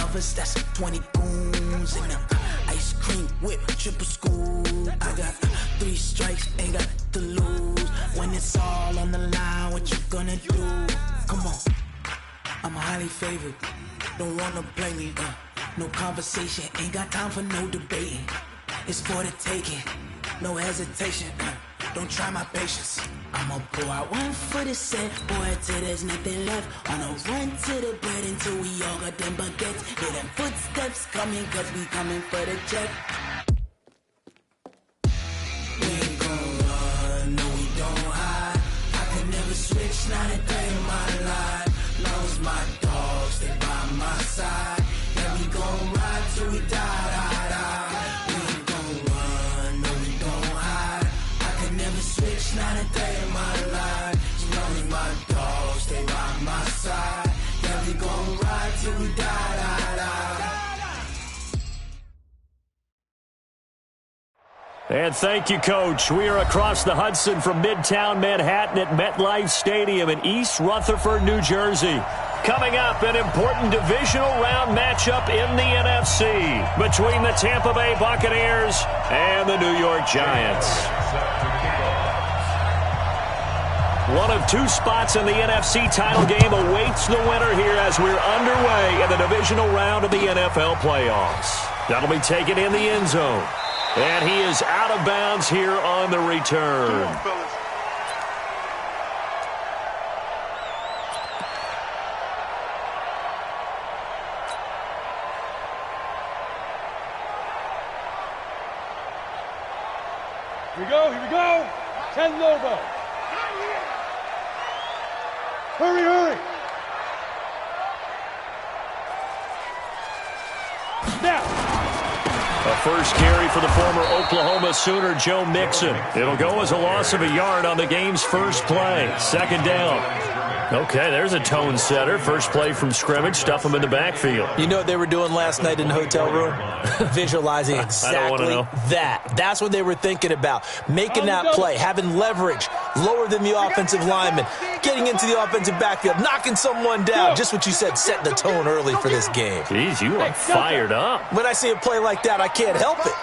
lovers, that's 20 goons in them. Ice cream whip, triple scoop. I got 3 strikes, ain't got to lose. When it's all on the line, what you gonna do? Come on, I'm highly favored. Don't wanna play me, no conversation, ain't got time for no debating. It's for the taking, no hesitation. Don't try my patience. I'ma pour out one for the set, boy, till there's nothing left. On a run to the bread until we all got them baguettes. Hear them footsteps coming, cause we coming for the check. We ain't gon' run, no we don't hide. I can never switch, not a day in my life. Long as my dogs stay by my side. Yeah, we gon' ride till we die, die, die. We ain't gon' run, no we don't hide. I can never switch, not a day in my life. As long as my dogs stay by my side. Yeah, we gon' ride till we die, die, die. And thank you, Coach. We are across the Hudson from Midtown Manhattan at MetLife Stadium in East Rutherford, New Jersey. Coming up, an important divisional round matchup in the NFC between the Tampa Bay Buccaneers and the New York Giants. One of 2 spots in the NFC title game awaits the winner here as we're underway in the divisional round of the NFL playoffs. That'll be taken in the end zone. And he is out of bounds here on the return. Here we go. 10 Lobo. Hurry. Now. A first carry for the former Oklahoma Sooner, Joe Mixon. It'll go as a loss of a yard on the game's first play. Second down. Okay, there's a tone setter. First play from scrimmage. Stuff them in the backfield. You know what they were doing last night in the hotel room? Visualizing exactly that. That's what they were thinking about. Making that play, having leverage, lower than the offensive lineman, getting into the offensive backfield, knocking someone down. Just what you said, setting the tone early for this game. Jeez, you are fired up. When I see a play like that, I can't help it.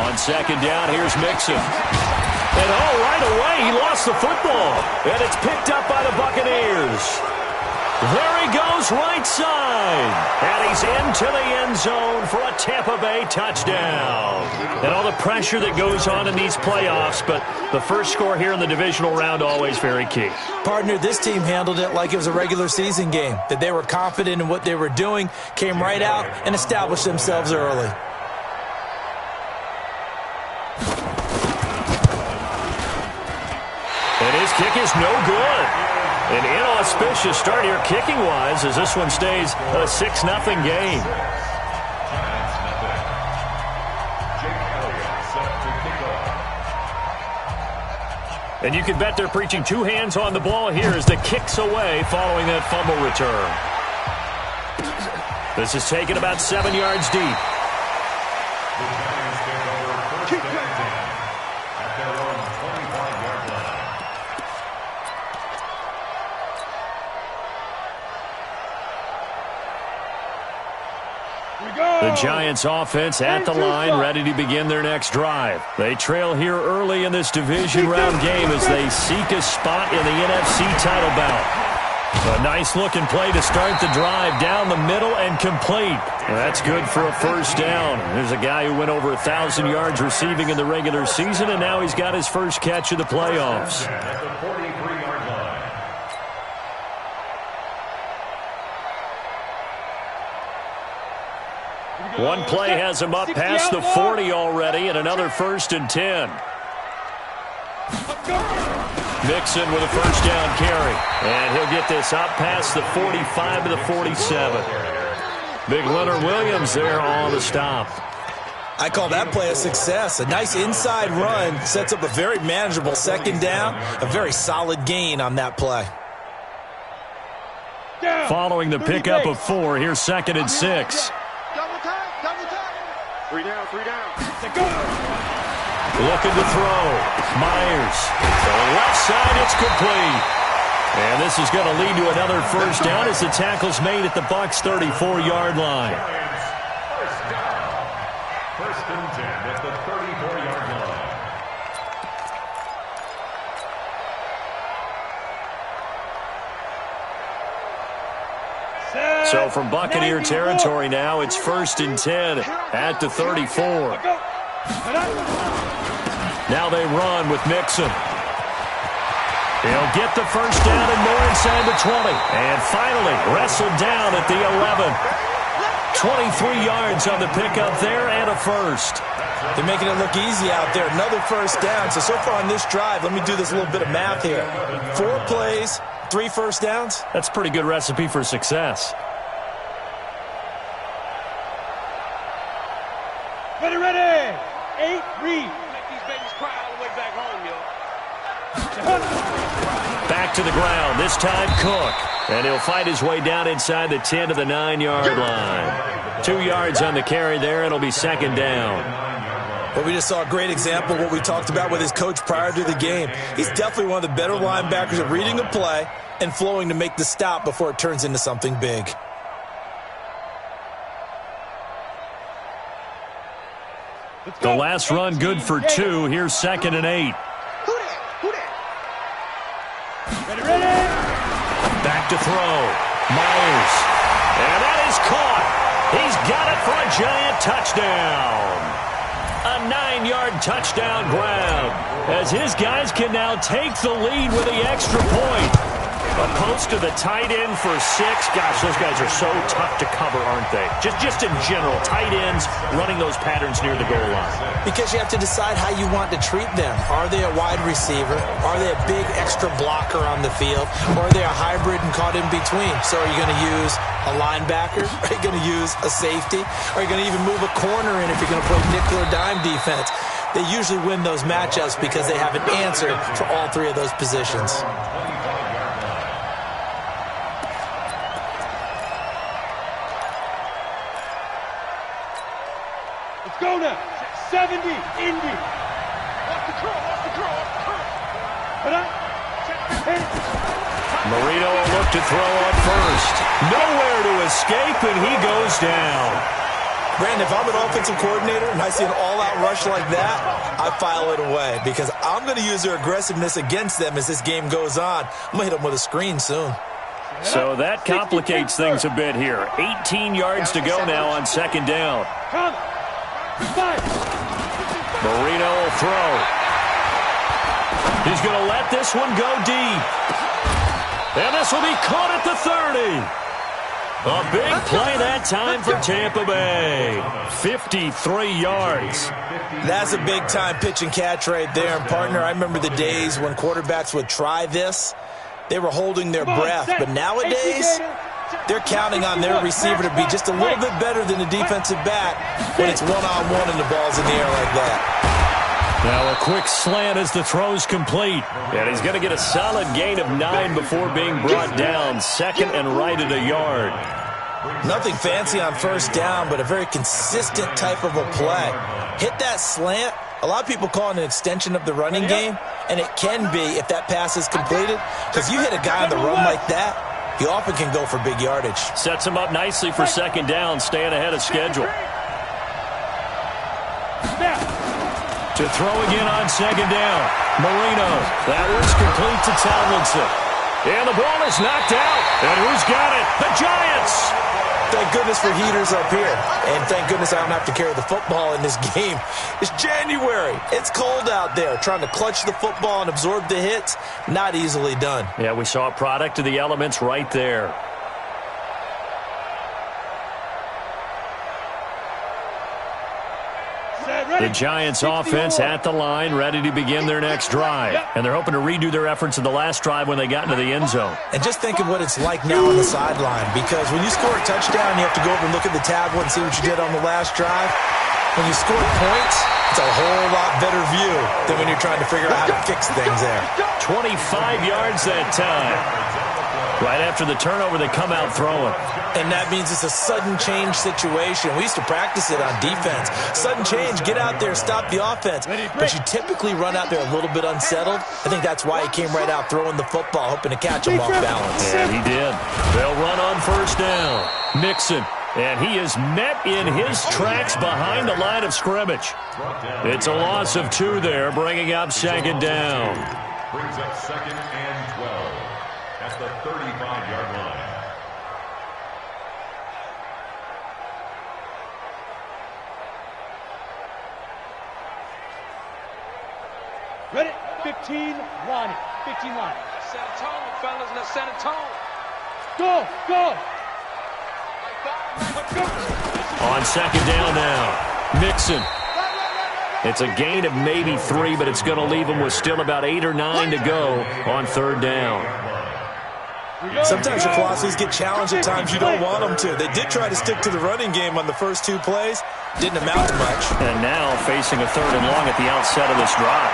On second down, here's Mixon. And right away, he lost the football. And it's picked up by the Buccaneers. There he goes, right side. And he's into the end zone for a Tampa Bay touchdown. And all the pressure that goes on in these playoffs, but the first score here in the divisional round always very key. Partner, this team handled it like it was a regular season game, that they were confident in what they were doing, came right out and established themselves early. And his kick is no good. An inauspicious start here kicking-wise as this one stays a 6-0 game. And you can bet they're preaching 2 hands on the ball here as the kick's away following that fumble return. This is taken about 7 yards deep. The Giants offense at the line, ready to begin their next drive. They trail here early in this division round game as they seek a spot in the NFC title bout. A nice-looking play to start the drive down the middle and complete. That's good for a first down. There's a guy who went over 1,000 yards receiving in the regular season, and now he's got his first catch of the playoffs. One play has him up past the 40 already, and another 1st and 10. Mixon with a first down carry. And he'll get this up past the 45 to the 47. Big Leonard Williams there on the stop. I call that play a success. A nice inside run sets up a very manageable second down. A very solid gain on that play. Following the pickup of 4, here's 2nd and 6. 3 down. Looking to throw. Myers. To the left side, it's complete. And this is going to lead to another first down as the tackle's made at the Bucs' 34-yard line. First down. First and 10 at the 34-yard line. So from Buccaneer territory now, it's first and 10 at the 34. Now they run with Mixon. He'll get the first down and more inside the 20. And finally wrestled down at the 11. 23 yards on the pickup there and a first. They're making it look easy out there. Another first down. So far on this drive, let me do this little bit of math here. 4 plays, 3 first downs. That's a pretty good recipe for success. Ready. 8, read. Make these babies cry all the way back home, yo. Back to the ground, this time Cook. And he'll fight his way down inside the 10 to the 9-yard line. 2 yards on the carry there, and it'll be second down. But we just saw a great example of what we talked about with his coach prior to the game. He's definitely one of the better linebackers at reading a play and flowing to make the stop before it turns into something big. The last run good for 2. Here's second and 8. Ready. Back to throw. Myers. And that is caught. He's got it for a giant touchdown. A 9-yard touchdown grab as his guys can now take the lead with the extra point. A post to the tight end for 6. Gosh, those guys are so tough to cover, aren't they? Just in general, tight ends running those patterns near the goal line. Because you have to decide how you want to treat them. Are they a wide receiver? Are they a big extra blocker on the field? Or are they a hybrid and caught in between? So are you going to use a linebacker? Are you going to use a safety? Are you going to even move a corner in if you're going to play nickel or dime defense? They usually win those matchups because they have an answer for all 3 of those positions. Go now. 70, Indy. Off the curl. Marino will look to throw on first. Nowhere to escape, and he goes down. Brandon, if I'm an offensive coordinator and I see an all-out rush like that, I file it away because I'm going to use their aggressiveness against them as this game goes on. I'm going to hit them with a screen soon. So that complicates things a bit here. 18 yards to go now on second down. Marino will throw. He's going to let this one go deep. And this will be caught at the 30. A big play that time for Tampa Bay. 53 yards. That's a big-time pitch and catch right there. And, partner, I remember the days when quarterbacks would try this. They were holding their breath. But nowadays, they're counting on their receiver to be just a little bit better than the defensive back when it's one-on-one and the ball's in the air like that. Now a quick slant as the throw's complete. And he's going to get a solid gain of 9 before being brought down. Second and right at a yard. Nothing fancy on first down, but a very consistent type of a play. Hit that slant. A lot of people call it an extension of the running game, and it can be if that pass is completed. Because you hit a guy on the run like that, he often can go for big yardage. Sets him up nicely for second down, staying ahead of schedule. To throw again on second down. Marino. That one's complete to Tomlinson. And the ball is knocked out. And who's got it? The Giants! Thank goodness for heaters up here. And thank goodness I don't have to carry the football in this game. It's January. It's cold out there. Trying to clutch the football and absorb the hits, not easily done. Yeah, we saw a product of the elements right there. The Giants offense at the line, ready to begin their next drive. And they're hoping to redo their efforts in the last drive when they got into the end zone. And just think of what it's like now on the sideline, because when you score a touchdown, you have to go over and look at the tablet and see what you did on the last drive. When you score points, it's a whole lot better view than when you're trying to figure out how to fix things there. 25 yards that time. Right after the turnover, they come out throwing. And that means it's a sudden change situation. We used to practice it on defense. Sudden change, get out there, stop the offense. But you typically run out there a little bit unsettled. I think that's why he came right out throwing the football, hoping to catch him off balance. Yeah, he did. They'll run on first down. Mixon. And he is met in his tracks behind the line of scrimmage. It's a loss of 2 there, bringing up second down. Brings up second and 12 at the 35-yard line. Ready? 15, Ronnie. 15 line. Set a tone, fellas. Let's set a tone. Go, go. On second down now, Mixon. It's a gain of maybe 3, but it's going to leave him with still about 8 or 9 to go on third down. Sometimes your philosophies get challenged at times you don't want them to. They did try to stick to the running game on the first 2 plays. Didn't amount to much. And now facing a 3rd and long at the outset of this drive.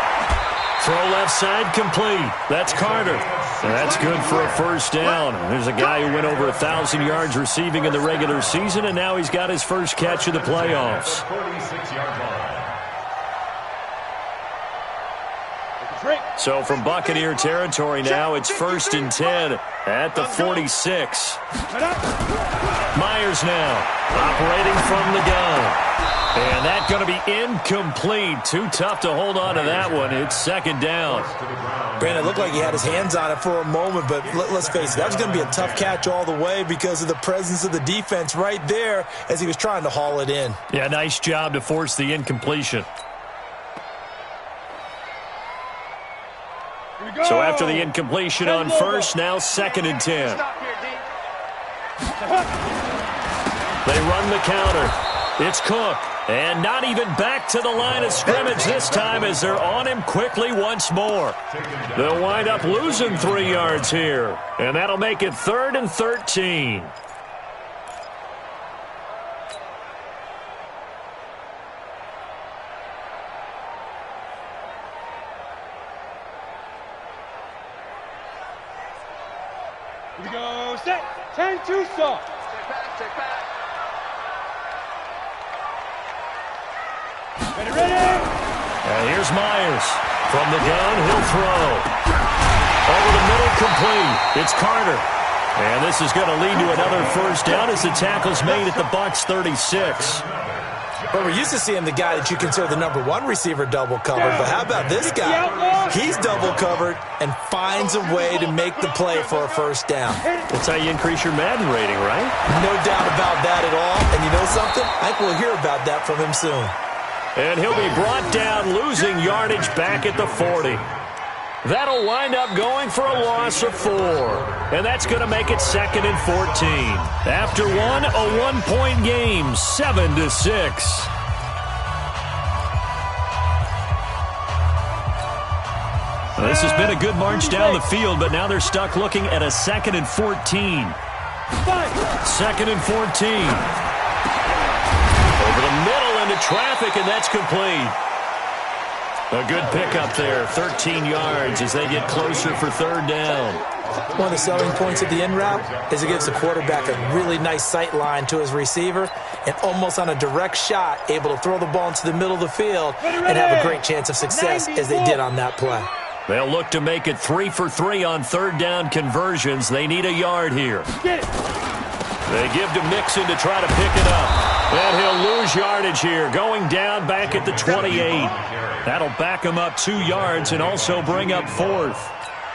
Throw left side complete. That's Carter. That's good for a first down. There's a guy who went over 1,000 yards receiving in the regular season, and now he's got his first catch of the playoffs. 46-yard line. So from Buccaneer territory now, it's 1st and 10 at the 46. Myers now operating from the gun. And that's going to be incomplete. Too tough to hold on to that one. It's second down. Brandon, it looked like he had his hands on it for a moment, but let's face it, that was going to be a tough catch all the way because of the presence of the defense right there as he was trying to haul it in. Yeah, nice job to force the incompletion. So after the incompletion on first, now 2nd and 10. They run the counter. It's Cook. And not even back to the line of scrimmage this time as they're on him quickly once more. They'll wind up losing 3 yards here. And that'll make it 3rd and 13. Here we go. Set. 10-2 soft. Take back. Ready. And here's Myers. From the gun, he'll throw. Over the middle, complete. It's Carter. And this is going to lead to another first down as the tackle's made at the Bucs 36. But we're used to seeing the guy that you consider the number 1 receiver double covered. But how about this guy? He's double covered and finds a way to make the play for a first down. That's how you increase your Madden rating, right? No doubt about that at all. And you know something? I think we'll hear about that from him soon. And he'll be brought down, losing yardage back at the 40. That'll wind up going for a loss of 4. And that's going to make it 2nd and 14. After one, a 1-point game, 7-6. Well, this has been a good march down the field, but now they're stuck looking at a 2nd and 14. 2nd and 14. Over the middle into traffic, and that's complete. A good pickup there, 13 yards as they get closer for third down. One of the selling points of the in route is it gives the quarterback a really nice sight line to his receiver and almost on a direct shot able to throw the ball into the middle of the field and have a great chance of success as they did on that play. They'll look to make it 3 for 3 on third down conversions. They need a yard here. They give to Mixon to try to pick it up. And he'll lose yardage here, going down back at the 28. That'll back him up 2 yards and also bring up 4th.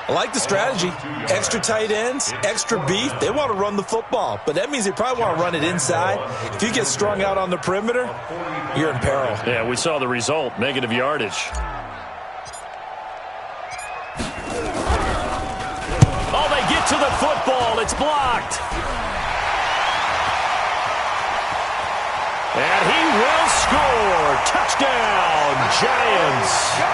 I like the strategy. Extra tight ends, extra beef. They want to run the football, but that means they probably want to run it inside. If you get strung out on the perimeter, you're in peril. Yeah, we saw the result, negative yardage. Oh, they get to the football. It's blocked. And he will score. Touchdown, Giants.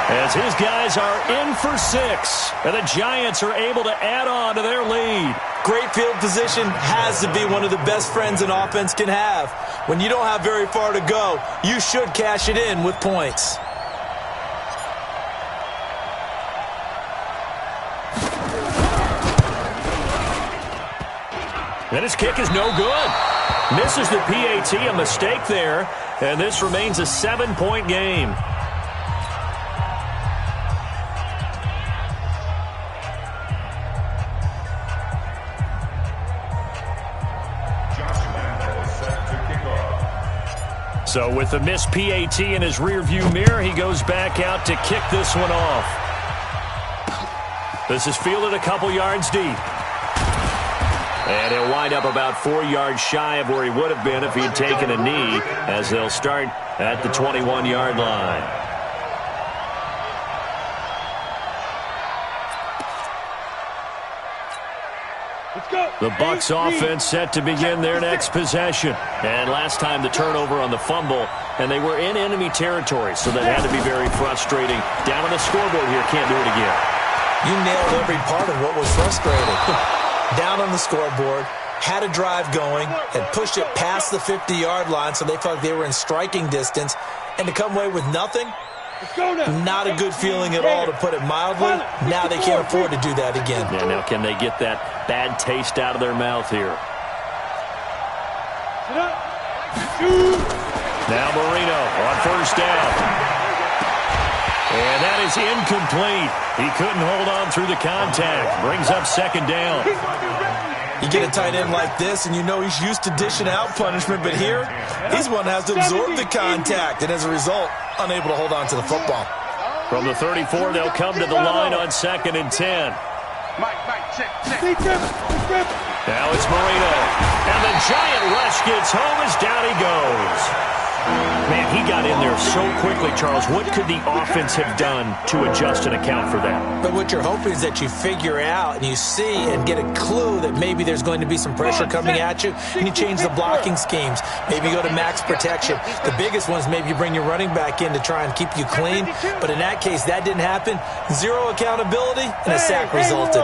As his guys are in for 6. And the Giants are able to add on to their lead. Great field position has to be one of the best friends an offense can have. When you don't have very far to go, you should cash it in with points. And his kick is no good. Misses the PAT, a mistake there. And this remains a 7-point game. So with the missed PAT in his rearview mirror, he goes back out to kick this one off. This is fielded a couple yards deep. And he'll wind up about 4 yards shy of where he would have been if he'd taken a knee, as they'll start at the 21-yard line. The Bucs offense set to begin their next possession. And last time the turnover on the fumble, and they were in enemy territory, so that had to be very frustrating. Down on the scoreboard here, can't do it again. You nailed every part of what was frustrating. Down on the scoreboard, had a drive going, had pushed it past the 50-yard line, so they felt they were in striking distance, and to come away with nothing, not a good feeling at all, to put it mildly. Now they can't afford to do that again. Yeah, now can they get that bad taste out of their mouth here? Now Marino on first down. And that is incomplete. He couldn't hold on through the contact. Brings up second down. You get a tight end like this, and you know he's used to dishing out punishment, but here, he's one that has to absorb the contact, and as a result, unable to hold on to the football. From the 34, they'll come to the line on 2nd and 10. Now it's Marino. And the giant rush gets home as down he goes. Man, he got in there so quickly, Charles. What could the offense have done to adjust and account for that? But what you're hoping is that you figure out and you see and get a clue that maybe there's going to be some pressure coming at you, and you change the blocking schemes. Maybe you go to max protection. The biggest one is maybe you bring your running back in to try and keep you clean. But in that case, that didn't happen. Zero accountability, and a sack resulted.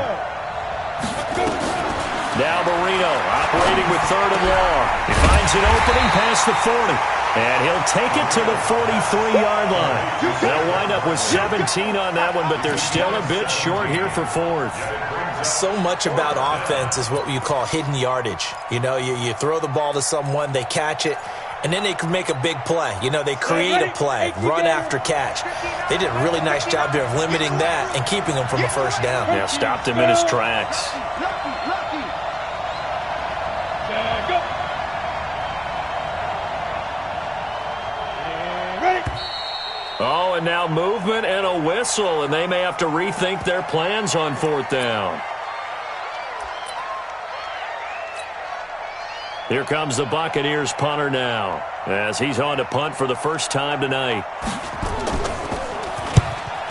Now Marino operating with 3rd and long. He finds an opening past the 40. And he'll take it to the 43-yard line. They'll wind up with 17 on that one, but they're still a bit short here for 4th. So much about offense is what you call hidden yardage. You know, you throw the ball to someone, they catch it, and then they can make a big play. You know, they create a play, run after catch. They did a really nice job here of limiting that and keeping him from a first down. Yeah, stopped him in his tracks. Oh, and now movement and a whistle, and they may have to rethink their plans on 4th down. Here comes the Buccaneers punter now, as he's on to punt for the first time tonight.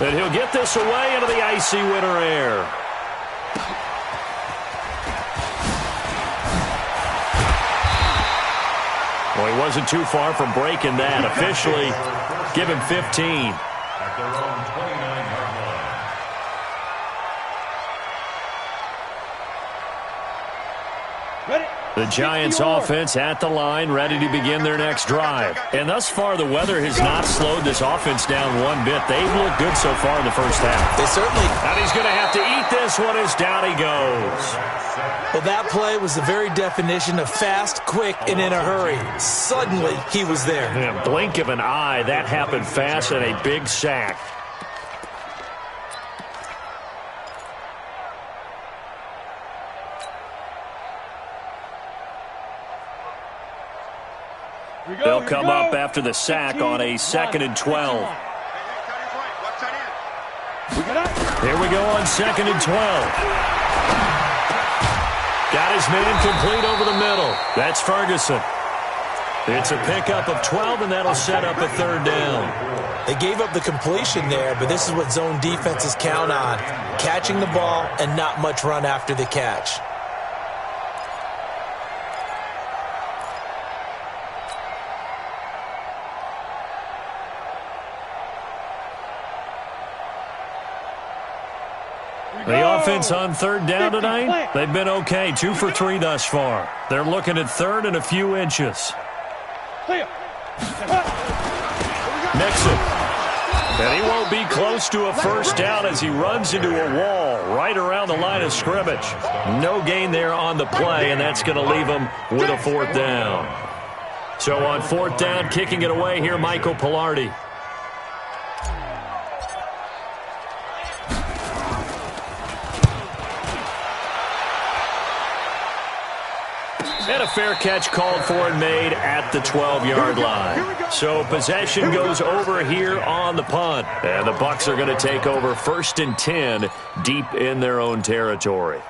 And he'll get this away into the icy winter air. Well, he wasn't too far from breaking that. Officially, give him 15. At their own 29-yard line. The Giants offense at the line, ready to begin their next drive. And thus far, the weather has not slowed this offense down one bit. They've looked good so far in the first half. They certainly. And he's going to have to eat this one as down he goes. Well, that play was the very definition of fast, quick, and in a hurry. Suddenly, he was there. Yeah, blink of an eye, that happened fast, and a big sack. They'll come up after the sack on a 2nd and 12. Here we go on 2nd and 12. Got his man complete over the middle. That's Ferguson. It's a pickup of 12, and that'll set up a 3rd down. They gave up the completion there, but this is what zone defenses count on. Catching the ball and not much run after the catch. The offense on 3rd down tonight, they've been okay. 2 for 3 thus far. They're looking at 3rd and a few inches. Mixon. And he won't be close to a first down as he runs into a wall right around the line of scrimmage. No gain there on the play, and that's going to leave him with a 4th down. So on 4th down, kicking it away here, Michael Pilardi. And a fair catch called for and made at the 12-yard line. So possession goes over here on the punt. And the Bucs are going to take over 1st and 10 deep in their own territory.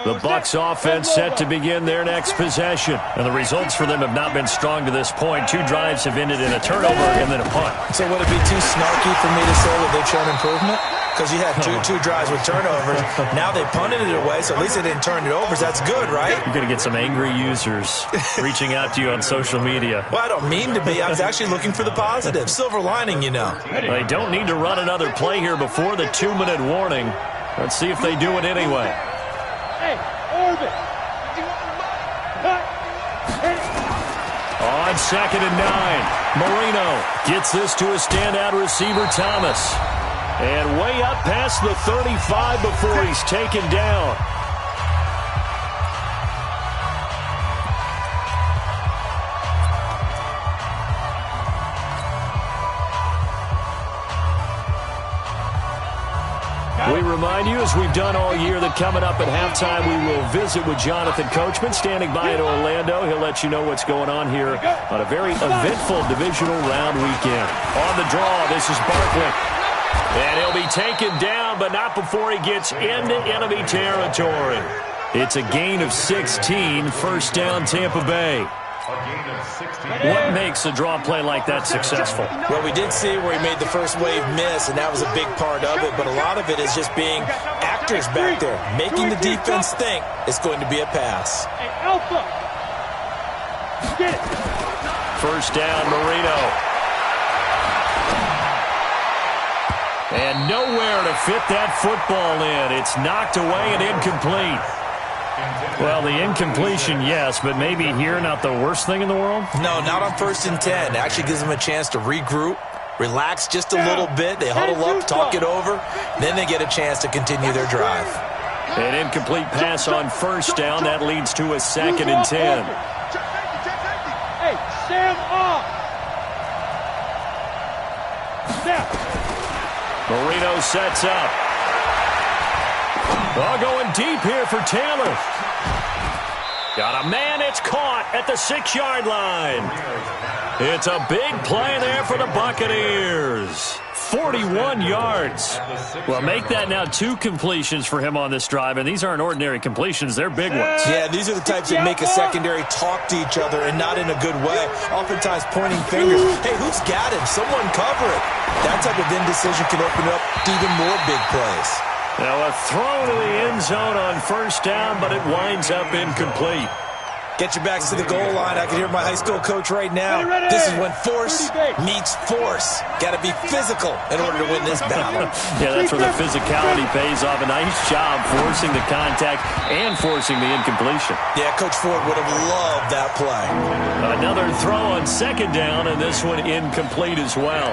The Bucs offense set to begin their next possession. And the results for them have not been strong to this point. 2 drives have ended in a turnover and then a punt. So would it be too snarky for me to say that they've shown improvement? Because you had two drives with turnovers. Now they punted it away, so at least they didn't turn it over. So that's good, right? You're going to get some angry users reaching out to you on social media. Well, I don't mean to be. I was actually looking for the positive. Silver lining, you know. They don't need to run another play here before the 2-minute warning. Let's see if they do it anyway. Hey, Orbit. On 2nd and 9, Marino gets this to a standout receiver, Thomas. And way up past the 35 before he's taken down. We remind you, as we've done all year, that coming up at halftime, we will visit with Jonathan Coachman, standing by in Orlando. He'll let you know what's going on here on a very eventful divisional round weekend. On the draw, this is Barkley. And he'll be taken down, but not before he gets into enemy territory. It's a gain of 16, 1st down Tampa Bay. What makes a draw play like that successful? Well, we did see where he made the first wave miss, and that was a big part of it. But a lot of it is just being actors back there, making the defense think it's going to be a pass. Hey, Alpha. Get it. 1st down, Marino. And nowhere to fit that football in. It's knocked away and incomplete. Well, the incompletion, yes, but maybe here not the worst thing in the world? No, not on 1st and 10. It actually gives them a chance to regroup, relax just a little bit. They huddle up, talk it over. Then they get a chance to continue their drive. An incomplete pass on 1st down. That leads to a 2nd and 10. Hey, Sam off. Snap. Marino sets up. Well, going deep here for Taylor. Got a man, it's caught at the 6-yard line. It's a big play there for the Buccaneers. 41 yards. Well, make that now 2 completions for him on this drive, and these aren't ordinary completions. They're big ones. Yeah, these are the types that make a secondary talk to each other and not in a good way. Oftentimes pointing fingers. Hey, who's got him? Someone cover it. That type of indecision can open up to even more big plays. Now a throw to the end zone on 1st down, but it winds up incomplete. Get your backs to the goal line. I can hear my high school coach right now. This is when force meets force. Got to be physical in order to win this battle. Yeah, that's where the physicality pays off. A nice job forcing the contact and forcing the incompletion. Yeah, Coach Ford would have loved that play. Another throw on 2nd down, and this one incomplete as well.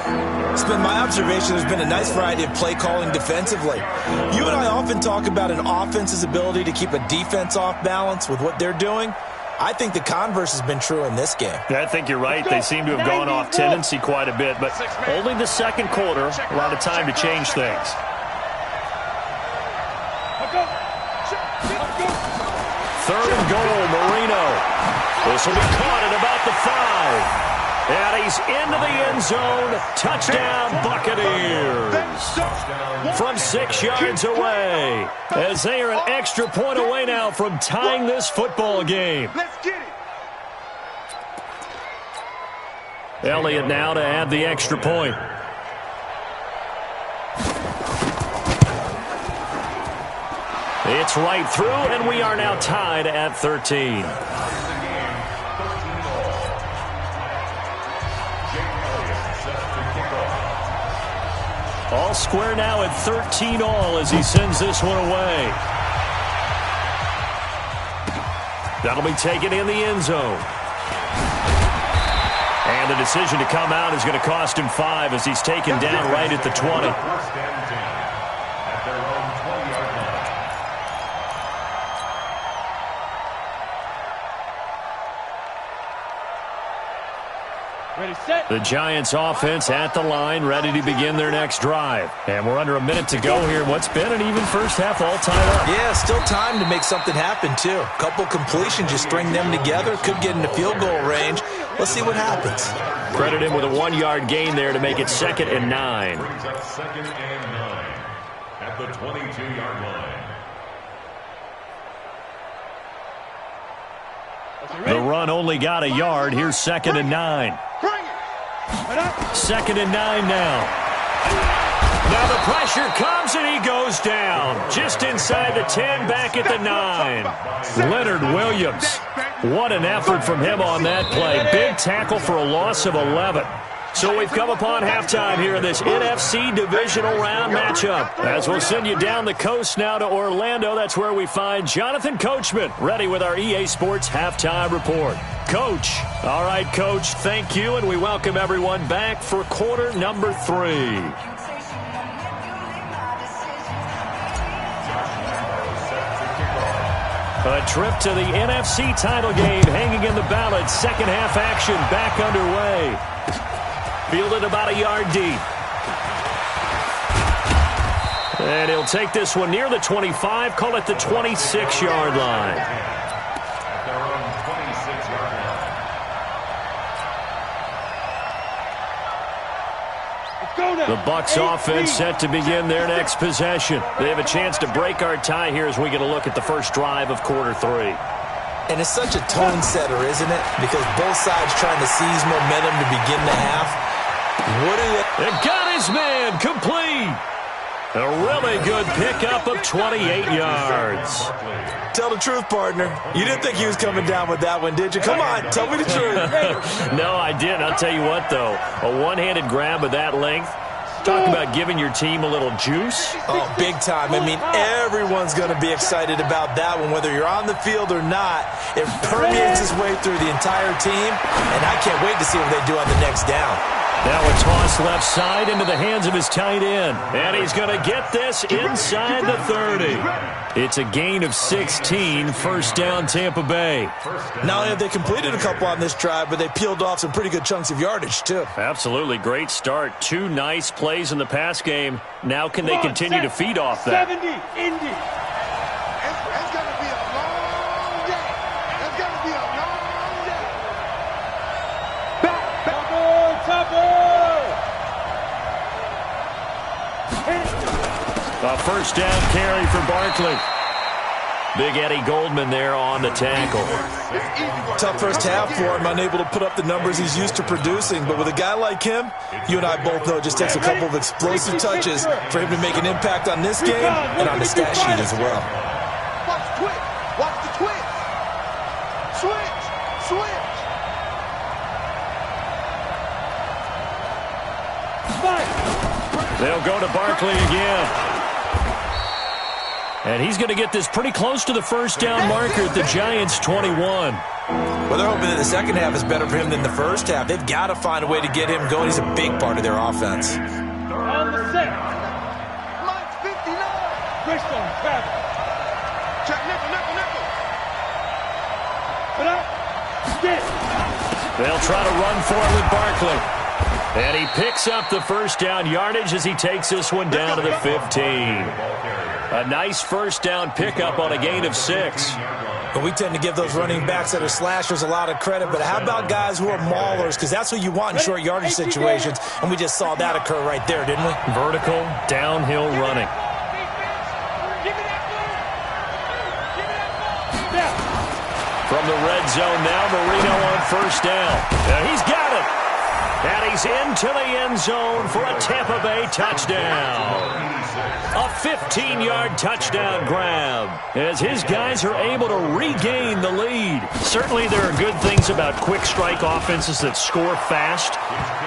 It's been my observation there's been a nice variety of play calling defensively. You and I often talk about an offense's ability to keep a defense off balance with what they're doing. I think the converse has been true in this game. Yeah, I think you're right. They seem to have gone off tendency quite a bit, but only the 2nd quarter, a lot of time to change things. 3rd and goal, Marino. This will be caught at about the 5. And he's into the end zone. Touchdown, Buccaneers. From 6 yards away, as they are an extra point away now from tying this football game. Let's get it. Elliott now to add the extra point. It's right through, and we are now tied at 13. All square now at 13 all as he sends this one away. That'll be taken in the end zone. And the decision to come out is going to cost him 5 as he's taken down right at the 20. First and 10 at their own 20-yard line. Ready, set. The Giants offense at the line, ready to begin their next drive. And we're under a minute to go here in what's been an even first half all tied up. Yeah, still time to make something happen, too. A couple completions, you string them together, could get into field goal range. Let's see what happens. Credit him with a 1-yard gain there to make it 2nd and 9. Brings up 2nd and 9 at the 22-yard line. The run only got a yard. Here's 2nd and 9. 2nd and 9 now. Now the pressure comes and he goes down. Just inside the 10, back at the 9. Leonard Williams. What an effort from him on that play. Big tackle for a loss of 11. So we've come upon halftime here in this NFC divisional round matchup. As we'll send you down the coast now to Orlando, that's where we find Jonathan Coachman, ready with our EA Sports halftime report. Coach. All right, Coach, thank you, and we welcome everyone back for quarter number 3. A trip to the NFC title game hanging in the balance. Second half action back underway. Fielded about a yard deep. And he'll take this one near the 25, call it the 26-yard line. At their own 26-yard line. The Bucs offense set to begin their next possession. They have a chance to break our tie here as we get a look at the first drive of quarter 3. And it's such a tone setter, isn't it? Because both sides trying to seize momentum to begin the half. What do they... It got his man complete. A really good pickup of 28 yards. Tell the truth, partner. You didn't think he was coming down with that one, did you? Come on, tell me the truth. No, I didn't. I'll tell you what, though. A one-handed grab of that length. Talk about giving your team a little juice. Oh, big time. I mean, everyone's going to be excited about that one, whether you're on the field or not. It permeates its way through the entire team, and I can't wait to see what they do on the next down. Now a toss left side into the hands of his tight end. And he's going to get this inside the 30. It's a gain of 16, first down Tampa Bay. Not only have they completed a couple on this drive, but they peeled off some pretty good chunks of yardage, too. Absolutely great start. 2 nice plays in the pass game. Now can they continue to feed off that? 70, Indy. It's going to be a long day. It's going to be a long day. Topper. A first down carry for Barkley. Big Eddie Goldman there on the tackle. Tough first half for him, unable to put up the numbers he's used to producing. But with a guy like him, you and I both know it just takes a couple of explosive touches for him to make an impact on this game and on the stat sheet as well. Watch the twitch. Watch the twitch. Switch. Switch. They'll go to Barkley again. And he's going to get this pretty close to the first down marker at the Giants' 21. Well, they're hoping that the second half is better for him than the first half. They've got to find a way to get him going. He's a big part of their offense. On the set. Mike 59. Bristol, travel. Check nickel, nickel, nickel. Put up. Skip. They'll try to run for it with Barkley. And he picks up the first down yardage as he takes this one down to the 15. A nice first down pickup on a gain of 6. But we tend to give those running backs that are slashers a lot of credit. But how about guys who are maulers? Because that's what you want in short yardage situations. And we just saw that occur right there, didn't we? Vertical, downhill running. From the red zone now, Marino on first down. And he's got it. And he's into the end zone for a Tampa Bay touchdown. A 15-yard touchdown grab as his guys are able to regain the lead. Certainly there are good things about quick strike offenses that score fast,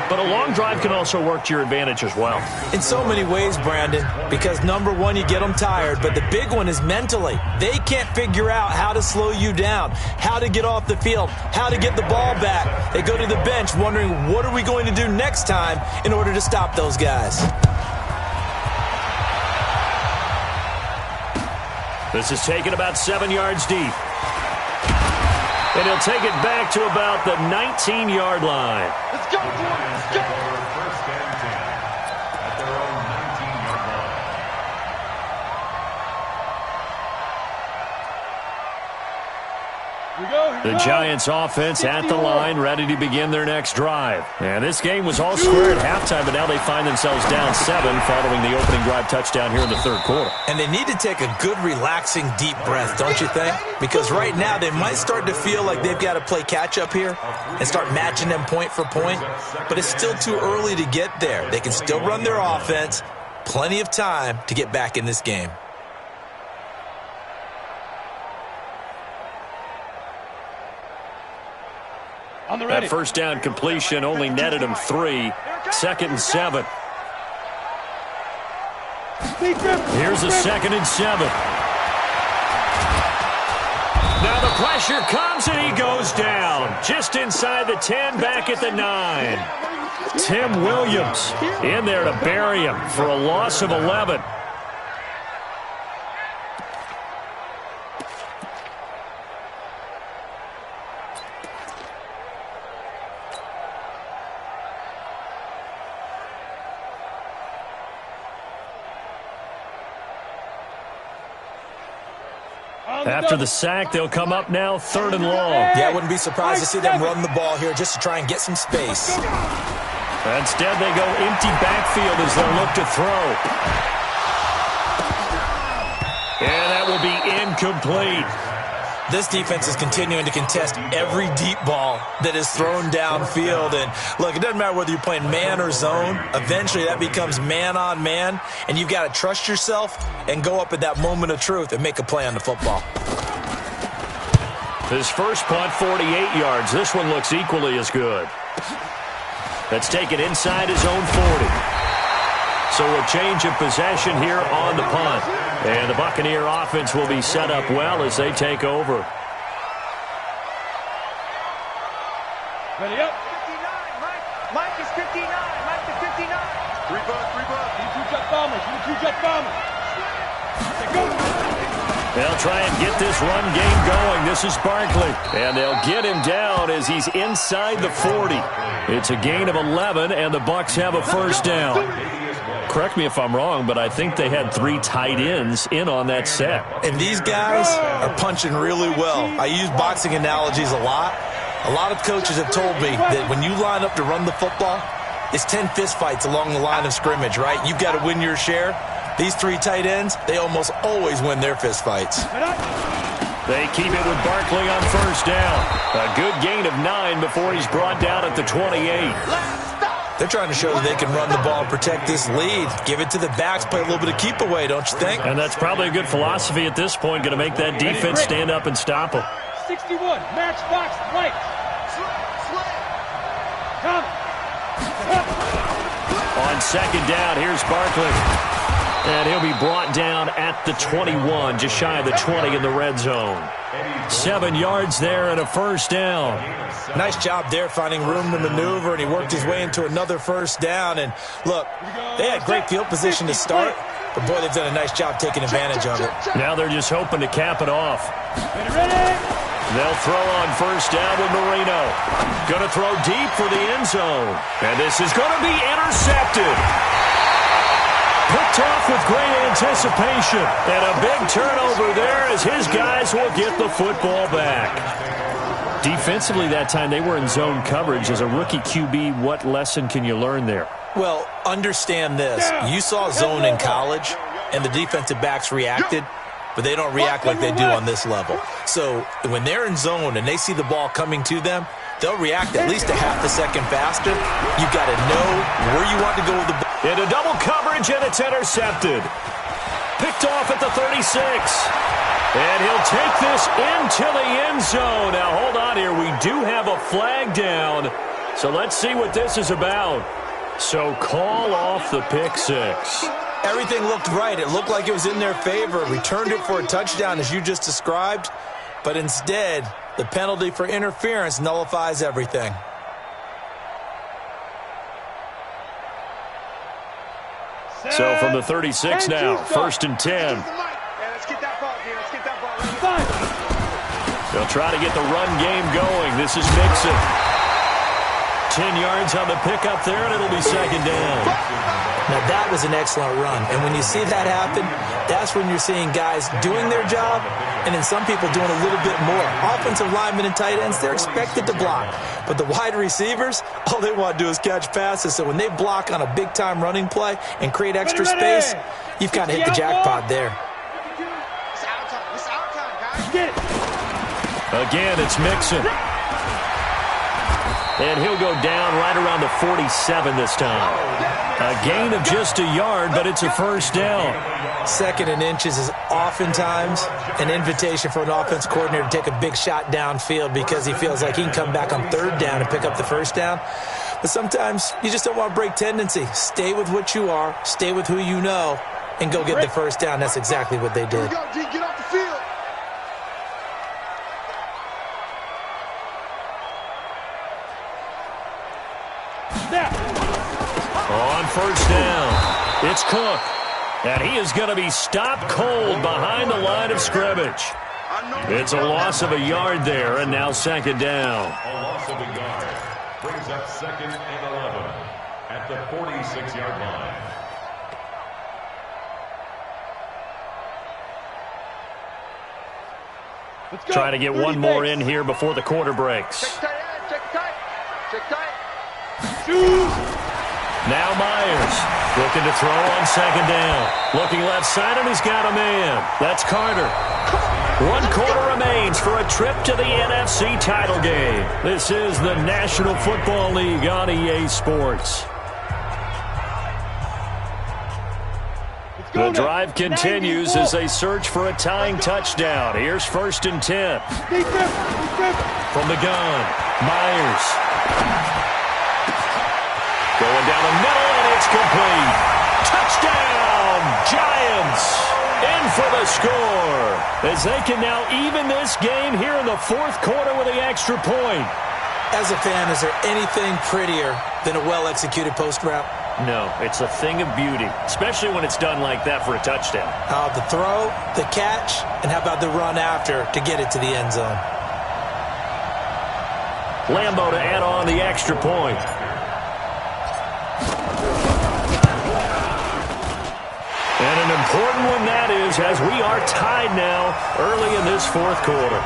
but a long drive can also work to your advantage as well. In so many ways, Brandon, because number one, you get them tired, but the big one is mentally. They can't figure out how to slow you down, how to get off the field, how to get the ball back. They go to the bench wondering, what are we going to do next time in order to stop those guys? This is taken about 7 yards deep. And he'll take it back to about the 19-yard line. Let's go, boys. Let's go. First and 10 at their own 19-yard line. The Giants offense at the line, ready to begin their next drive. And this game was all square at halftime, but now they find themselves down 7 following the opening drive touchdown here in the third quarter. And they need to take a good, relaxing, deep breath, don't you think? Because right now they might start to feel like they've got to play catch-up here and start matching them point for point. But it's still too early to get there. They can still run their offense. Plenty of time to get back in this game. That first down completion only netted him 3. 2nd and 7. Here's a 2nd and 7. Now the pressure comes and he goes down. Just inside the 10, back at the 9. Tim Williams in there to bury him for a loss of 11. After the sack, they'll come up now 3rd and long. Yeah, I wouldn't be surprised to see them run the ball here just to try and get some space. Instead, they go empty backfield as they'll look to throw. And that will be incomplete. This defense is continuing to contest every deep ball that is thrown downfield. And, look, it doesn't matter whether you're playing man or zone. Eventually, that becomes man-on-man, and you've got to trust yourself and go up at that moment of truth and make a play on the football. His first punt, 48 yards. This one looks equally as good. That's taken inside his own 40. So a change of possession here on the punt. And the Buccaneer offense will be set up well as they take over. Ready up. 59, Mike is 59. Mike is 59. 3 bucks. Give me 2 jet bombers. They'll try and get this run game going. This is Barkley. And they'll get him down as he's inside the 40. It's a gain of 11, and the Bucs have a first down. Correct me if I'm wrong, but I think they had 3 tight ends in on that set. And these guys are punching really well. I use boxing analogies a lot. A lot of coaches have told me that when you line up to run the football, it's 10 fistfights along the line of scrimmage, right? You've got to win your share. These 3 tight ends, they almost always win their fistfights. They keep it with Barkley on first down. A good gain of 9 before he's brought down at the 28. They're trying to show that they can run the ball and protect this lead. Give it to the backs, play a little bit of keep away, don't you think? And that's probably a good philosophy at this point, going to make that defense stand up and stop them. 61, matchbox, right. On second down, here's Barkley. And he'll be brought down at the 21, just shy of the 20 in the red zone. 7 yards there and a first down. Nice job there finding room to maneuver, and he worked his way into another first down. And look, they had great field position to start, but boy, they've done a nice job taking advantage of it. Now they're just hoping to cap it off. They'll throw on first down with Marino. Going to throw deep for the end zone. And this is going to be intercepted. Picked off with great anticipation. And a big turnover there as his guys will get the football back. Defensively that time, they were in zone coverage. As a rookie QB, what lesson can you learn there? Well, understand this. You saw zone in college, and the defensive backs reacted, but they don't react like they do on this level. So when they're in zone and they see the ball coming to them, they'll react at least a half a second faster. You've got to know where you want to go with the ball. Into double coverage, and it's intercepted. Picked off at the 36. And he'll take this into the end zone. Now, hold on here. We do have a flag down. So let's see what this is about. So call off the pick six. Everything looked right. It looked like it was in their favor. Returned it for a touchdown, as you just described. But instead, the penalty for interference nullifies everything. So from the 36 now, 1st and 10. Yeah, let's get that ball here. Let's get that ball. They'll try to get the run game going. This is Mixon. 10 yards on the pickup there, and it'll be 2nd down. Now, that was an excellent run. And when you see that happen, that's when you're seeing guys doing their job and then some people doing a little bit more. Offensive linemen and tight ends, they're expected to block. But the wide receivers, all they want to do is catch passes. So when they block on a big-time running play and create extra space, you've kind of hit the jackpot there. It's our time. It's our time, guys. Again, it's Mixon. And he'll go down right around the 47 this time. A gain of just a yard, but it's a 1st down. 2nd and inches is oftentimes an invitation for an offense coordinator to take a big shot downfield because he feels like he can come back on 3rd down and pick up the 1st down. But sometimes you just don't want to break tendency. Stay with what you are, stay with who you know, and go get the 1st down. That's exactly what they did. Here we go, G. Get off the field. On 1st down, it's Cook. And he is going to be stopped cold behind the line of scrimmage. It's a loss of a yard there, and now 2nd down. A loss of a yard brings up 2nd and 11 at the 46-yard line. Trying to get one more in here before the quarter breaks. Check tight. Check tight. Now Myers looking to throw on 2nd down. Looking left side, and he's got a man. That's Carter. 1 quarter remains for a trip to the NFC title game. This is the National Football League on EA Sports. The drive continues as they search for a tying touchdown. Here's 1st and 10. From the gun, Myers. Going down the middle, and it's complete. Touchdown, Giants. In for the score. As they can now even this game here in the 4th quarter with the extra point. As a fan, is there anything prettier than a well-executed post route? No, it's a thing of beauty, especially when it's done like that for a touchdown. The throw, the catch, and how about the run after to get it to the end zone? Lambeau to add on the extra point. And an important one that is, as we are tied now early in this 4th quarter.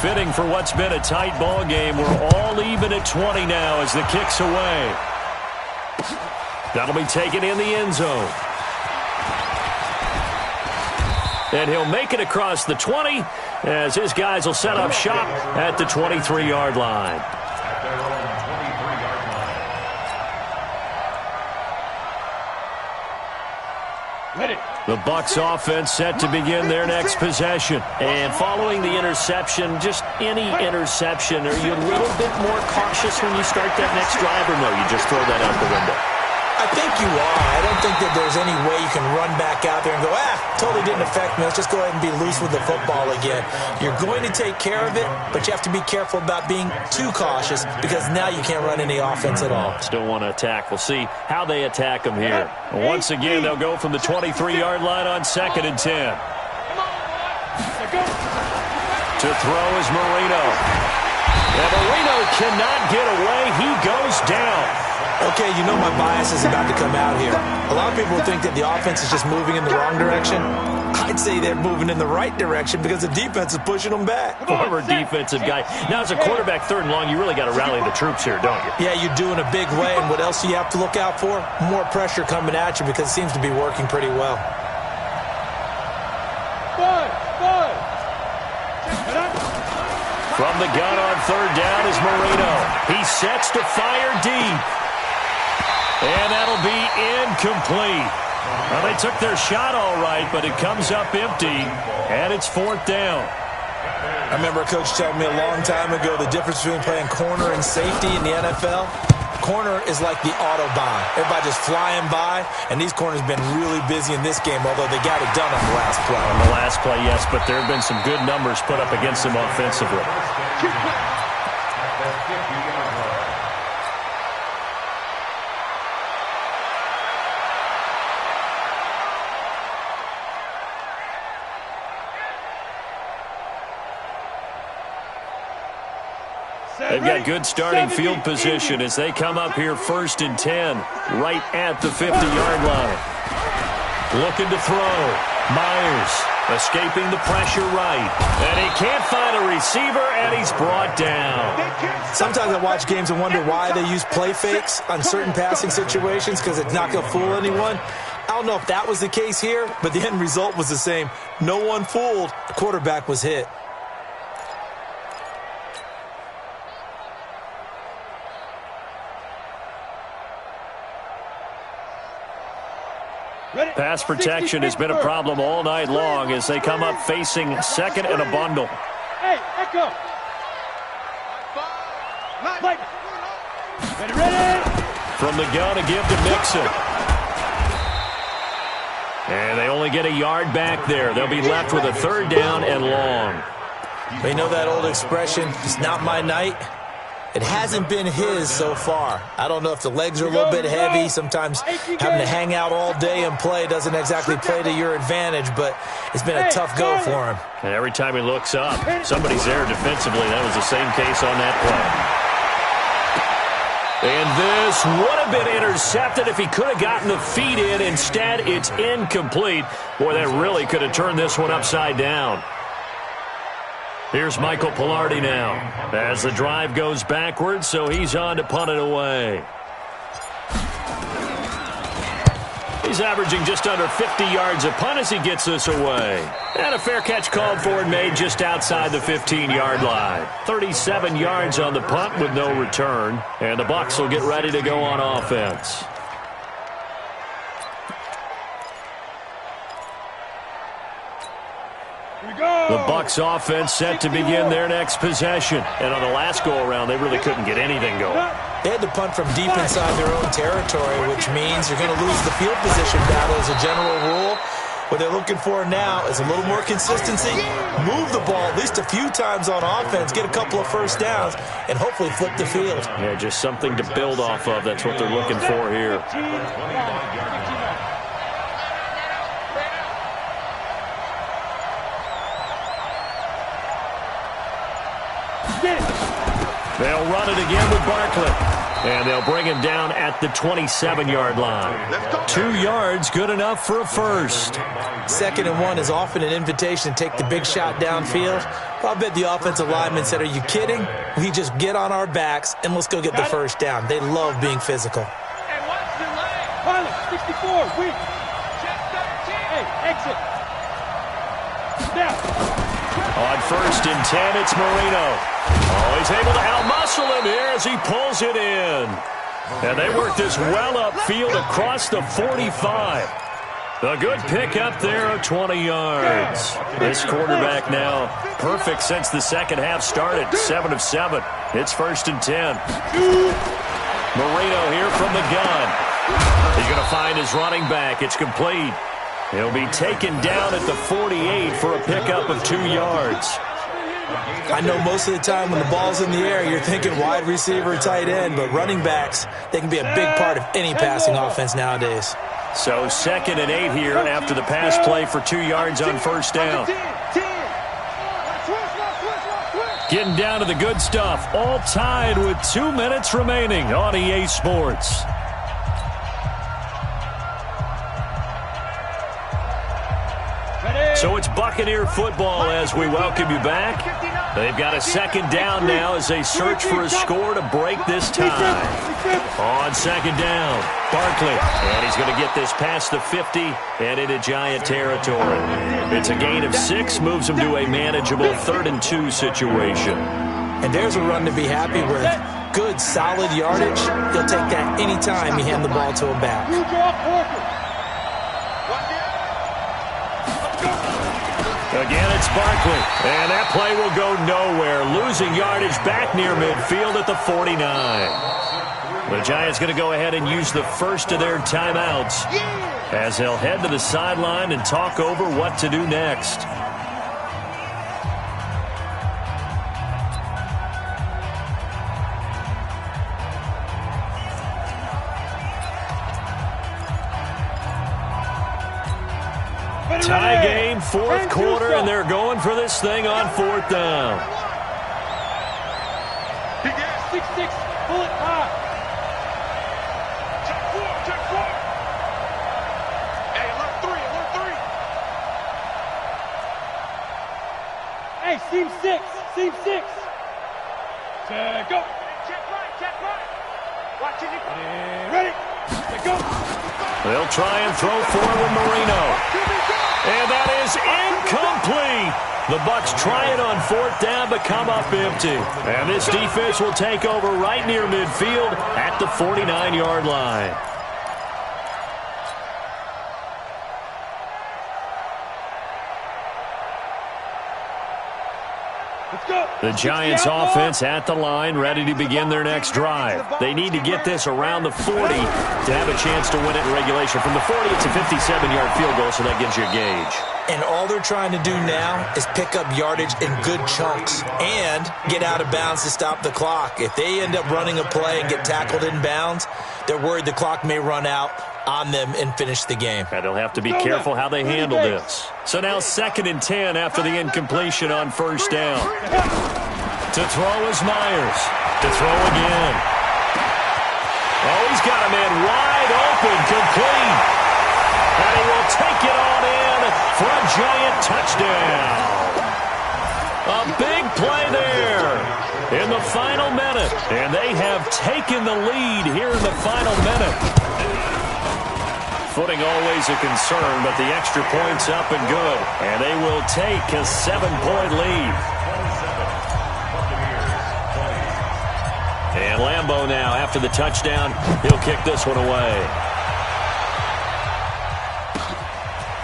Fitting for what's been a tight ball game. We're all even at 20 now as the kick's away. That'll be taken in the end zone. And he'll make it across the 20 as his guys will set up shop at the 23-yard line. At their own 23-yard line. The Bucs offense set to begin their next possession. And following the interception, just any interception, are you a little bit more cautious when you start that next drive, or no, you just throw that out the window? I think you are. I don't think that there's any way you can run back out there and go, totally didn't affect me. Let's just go ahead and be loose with the football again. You're going to take care of it, but you have to be careful about being too cautious because now you can't run any offense at all. Still want to attack. We'll see how they attack them here. Once again, they'll go from the 23-yard line on 2nd and 10. To throw is Marino. And Marino cannot get away. He goes down. Okay, you know my bias is about to come out here. A lot of people think that the offense is just moving in the wrong direction. I'd say they're moving in the right direction because the defense is pushing them back. Former defensive guy. Now, as a quarterback, 3rd and long, you really got to rally the troops here, don't you? Yeah, you do in a big way. And what else do you have to look out for? More pressure coming at you because it seems to be working pretty well. From the gun on 3rd down is Marino. He sets to fire deep. And that'll be incomplete. Well, they took their shot all right, but it comes up empty, and it's 4th down. I remember a coach telling me a long time ago the difference between playing corner and safety in the NFL. Corner is like the Autobahn. Everybody just flying by, and these corners have been really busy in this game, although they got it done on the last play. On the last play, yes, but there have been some good numbers put up against them offensively. They've got good starting field position as they come up here 1st and 10, right at the 50-yard line. Looking to throw. Myers escaping the pressure right. And he can't find a receiver, and he's brought down. Sometimes I watch games and wonder why they use play fakes on certain passing situations because it's not going to fool anyone. I don't know if that was the case here, but the end result was the same. No one fooled. The quarterback was hit. Pass protection has been a problem all night long as they come up facing 2nd and a bundle. Hey, Echo. Ready. From the gun, a give to Mixon. And they only get a yard back there. They'll be left with a 3rd down and long. They know that old expression, it's not my night. It hasn't been his so far. I don't know if the legs are a little bit heavy. Sometimes having to hang out all day and play doesn't exactly play to your advantage, but it's been a tough go for him. And every time he looks up, somebody's there defensively. That was the same case on that play. And this would have been intercepted if he could have gotten the feet in. Instead, it's incomplete. Boy, that really could have turned this one upside down. Here's Michael Pilardi now as the drive goes backwards, so he's on to punt it away. He's averaging just under 50 yards a punt as he gets this away. And a fair catch called for and made just outside the 15-yard line. 37 yards on the punt with no return. And the Bucs will get ready to go on offense. The Bucs offense set to begin their next possession. And on the last go-around, they really couldn't get anything going. They had to punt from deep inside their own territory, which means you're going to lose the field position battle as a general rule. What they're looking for now is a little more consistency, move the ball at least a few times on offense, get a couple of 1st downs, and hopefully flip the field. Yeah, just something to build off of. That's what they're looking for here. They'll run it again with Barkley. And they'll bring him down at the 27-yard line. 2 yards, good enough for a first. 2nd and 1 is often an invitation to take the big shot downfield. I bet the offensive lineman said, are you kidding? We just get on our backs and let's go get the 1st down. They love being physical. And watch your leg. Pilot, 64, weak. Check 13. Hey, exit. Now. On 1st and 10, it's Marino. Oh, he's able to out-muscle him here as he pulls it in. And they work this well upfield across the 45. A good pick up there of 20 yards. This quarterback now perfect since the second half started. 7 of 7. It's 1st and 10. Marino here from the gun. He's going to find his running back. It's complete. He'll be taken down at the 48 for a pickup of 2 yards. I know most of the time when the ball's in the air, you're thinking wide receiver, tight end, but running backs, they can be a big part of any passing offense nowadays. So 2nd and 8 here after the pass play for 2 yards on 1st down. Getting down to the good stuff. All tied with 2 minutes remaining on EA Sports. So it's Buccaneer football as we welcome you back. They've got a second down now as they search for a score to break this tie. On second down, Barkley. And he's going to get this past the 50 and into Giant territory. It's a gain of 6, moves him to a manageable 3rd and 2 situation. And there's a run to be happy with. Good, solid yardage. He'll take that anytime you hand the ball to a back. Again, it's Barkley. And that play will go nowhere. Losing yardage back near midfield at the 49. The Giants going to go ahead and use the first of their timeouts as they'll head to the sideline and talk over what to do next. Tie game, 4th quarter, and they're going for this thing on 4th down. 6-6, pull it high. Check 4. Hey, alert 3. Hey, seam 6. Go. Check right. Watch it. Ready. Go. They'll try and throw forward with Marino. And that is incomplete. The Bucs try it on 4th down, but come up empty. And this defense will take over right near midfield at the 49-yard line. The Giants offense at the line, ready to begin their next drive. They need to get this around the 40 to have a chance to win it in regulation. From the 40, it's a 57-yard field goal, so that gives you a gauge. And all they're trying to do now is pick up yardage in good chunks and get out of bounds to stop the clock. If they end up running a play and get tackled in bounds, they're worried the clock may run out on them and finish the game. And they'll have to be careful how they handle this. So now 2nd and 10 after the incompletion on 1st down. To throw is Myers. To throw again. Oh, he's got a man wide open, complete. And he will take it on in for a Giant touchdown. A big play there in the final minute. And they have taken the lead here in the final minute. Footing always a concern, but the extra point's up and good. And they will take a 7-point lead. And Lambeau now, after the touchdown, he'll kick this one away.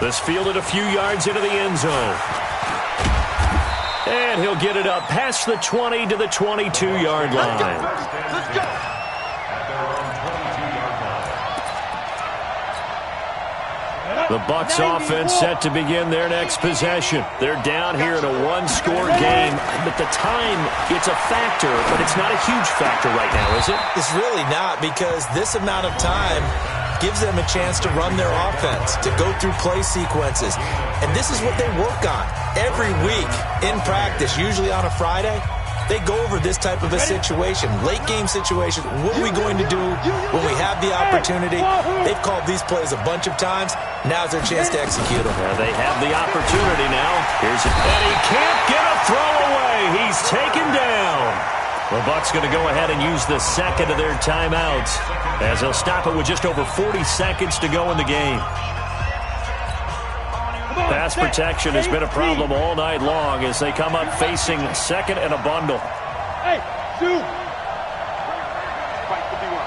This fielded a few yards into the end zone. And he'll get it up past the 20 to the 22-yard line. Let's go. The Bucs offense set to begin their next possession. They're down here in a 1-score game. But the time, it's a factor, but it's not a huge factor right now, is it? It's really not, because this amount of time gives them a chance to run their offense, to go through play sequences. And this is what they work on every week in practice, usually on a Friday. They go over this type of a situation, late-game situation. What are we going to do when we have the opportunity? They've called these plays a bunch of times. Now's their chance to execute them. Well, they have the opportunity now. Here's it. And he can't get a throw away. He's taken down. The Bucs going to go ahead and use the second of their timeouts as they'll stop it with just over 40 seconds to go in the game. Pass protection has been a problem all night long as they come up facing 2nd and a bundle. Hey, two.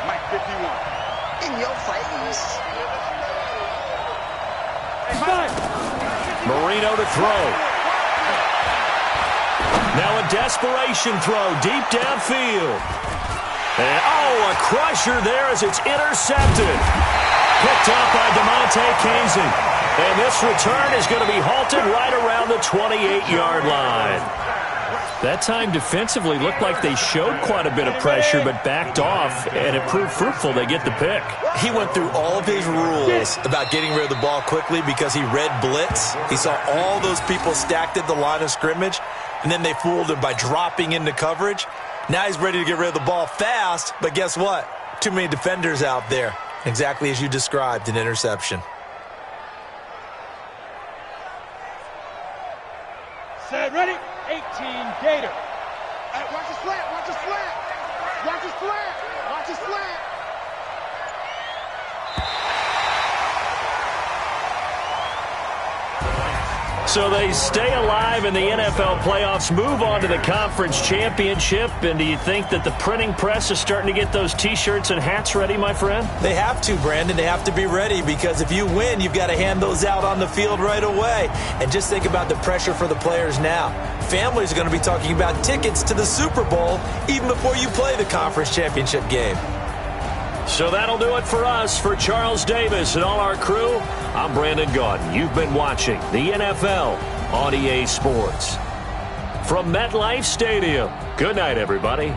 Mike 51. In your face. Hey, 5. Marino to throw. Now a desperation throw deep downfield. And, a crusher there as it's intercepted. Picked up by DeMonte Kazin. And this return is going to be halted right around the 28-yard line. That time defensively looked like they showed quite a bit of pressure but backed off, and it proved fruitful. They get the pick. He went through all of his rules about getting rid of the ball quickly because he read blitz. He saw all those people stacked at the line of scrimmage, and then they fooled him by dropping into coverage. Now he's ready to get rid of the ball fast, but guess what? Too many defenders out there. Exactly as you described, an interception. Set, ready? 18, Gator. Hey, watch his flat, watch his flat. Watch his flat, watch his flat. So they stay alive in the NFL playoffs, move on to the conference championship. And do you think that the printing press is starting to get those T-shirts and hats ready, my friend? They have to, Brandon. They have to be ready because if you win, you've got to hand those out on the field right away. And just think about the pressure for the players now. Families are going to be talking about tickets to the Super Bowl even before you play the conference championship game. So that'll do it for us. For Charles Davis and all our crew, I'm Brandon Gaudin. You've been watching the NFL on EA Sports. From MetLife Stadium, good night, everybody.